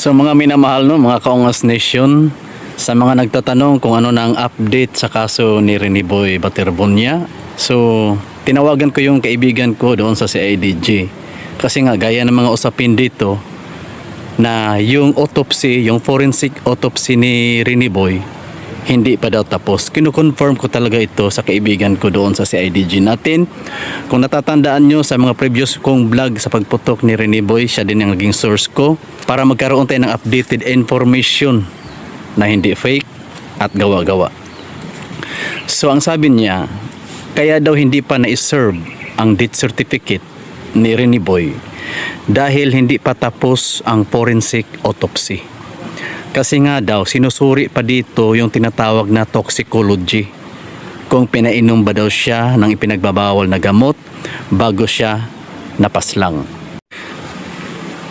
So mga minamahal no, mga Kaungas Nation, sa mga nagtatanong kung ano na ang update sa kaso ni Rene Boy Baterbonia. So tinawagan ko yung kaibigan ko doon sa CIDG. Kasi nga gaya ng mga usapin dito na yung autopsy, yung forensic autopsy ni Rene Boy hindi pa daw tapos. Kino-confirm ko talaga ito sa kaibigan ko doon sa CIDG natin. Kung natatandaan nyo sa mga previous kong vlog sa pagputok ni Rene Boy, siya din ang naging source ko para magkaroon tayo ng updated information na hindi fake at gawa-gawa. So ang sabi niya, kaya daw hindi pa na-serve ang death certificate ni Rene Boy dahil hindi pa tapos ang forensic autopsy. Kasi nga daw, sinusuri pa dito yung tinatawag na toxicology. Kung pinainom ba daw siya ng ipinagbabawal na gamot bago siya napaslang.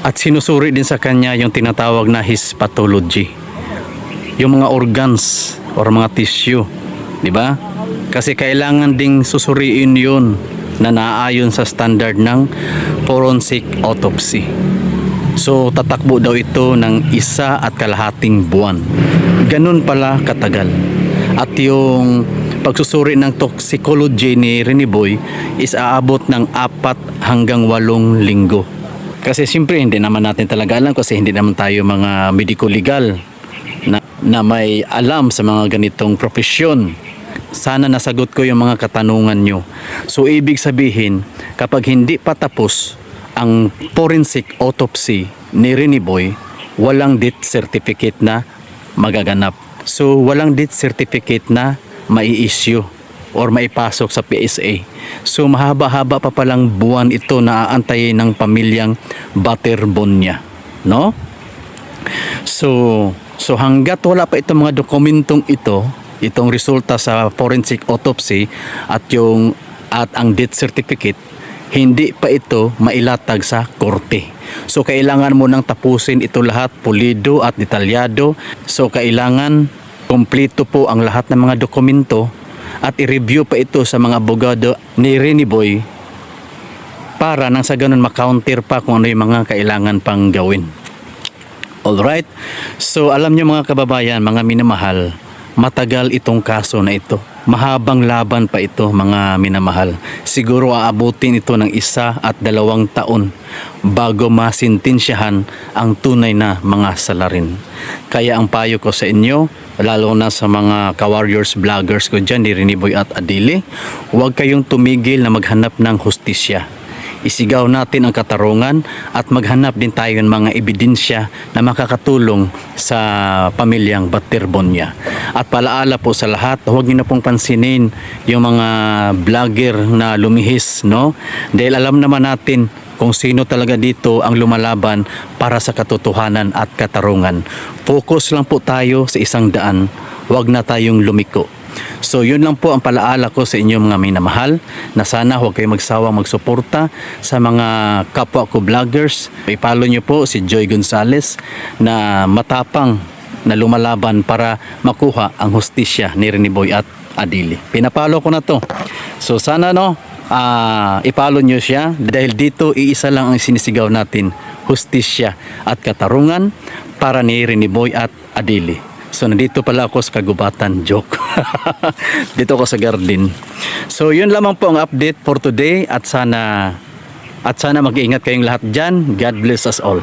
At sinusuri din sa kanya yung tinatawag na histopathology. Yung mga organs or mga tissue, di ba? Kasi kailangan ding susuriin yun na naaayon sa standard ng forensic autopsy. So tatakbo daw ito ng 1.5 buwan. Ganun pala katagal. At yung pagsusuri ng toxicology ni Rene Boy is aabot ng 4 hanggang 8 linggo. Kasi siyempre hindi naman natin talaga alam kasi hindi naman tayo mga medico-legal na may alam sa mga ganitong profesyon. Sana nasagot ko yung mga katanungan nyo. So ibig sabihin, kapag hindi pa tapos ang forensic autopsy ni Rene Boy, walang death certificate na magaganap. So walang death certificate na mai-issue or maipasok sa PSA. So mahaba-haba pa palang buwan ito na aantayin ng pamilyang Baterbonia, no? So hangga't wala pa itong mga dokumentong ito, itong resulta sa forensic autopsy at ang death certificate, hindi pa ito mailatag sa korte. So kailangan mo nang tapusin ito lahat, pulido at detalyado. So kailangan kumpleto po ang lahat ng mga dokumento at i-review pa ito sa mga abogado ni Rene Boy para nang sa ganun makounter pa kung ano yung mga kailangan pang gawin. Alright? So alam nyo mga kababayan, mga minamahal, matagal itong kaso na ito. Mahabang laban pa ito mga minamahal. Siguro aabutin ito ng 1 at 2 taon bago masintensyahan ang tunay na mga salarin. Kaya ang payo ko sa inyo, lalo na sa mga ka-warriors vloggers ko dyan, ni Rene Boy at Adili, huwag kayong tumigil na maghanap ng hustisya. Isigaw natin ang katarungan at maghanap din tayo ng mga ebidensya na makakatulong sa pamilyang Baterbonia. At palaala po sa lahat, huwag niyo na pong pansinin yung mga vlogger na lumihis, no? Dahil alam naman natin kung sino talaga dito ang lumalaban para sa katotohanan at katarungan. Focus lang po tayo sa 100, huwag na tayong lumiko. So yun lang po ang palaala ko sa inyo mga minamahal, na sana huwag kayong magsawang magsuporta sa mga kapwa ko vloggers. I-follow nyo po si Joy Gonzales na matapang na lumalaban para makuha ang hustisya ni Rene Boy at Adili. Pinapalo ko na to. So sana i-follow nyo siya dahil dito iisa lang ang sinisigaw natin, hustisya at katarungan para ni Rene Boy at Adili. So nandito pala ako sa kagubatan, joke. Dito ako sa garden. So yun lamang po ang update for today at sana mag-iingat kayong lahat dyan. God bless us all.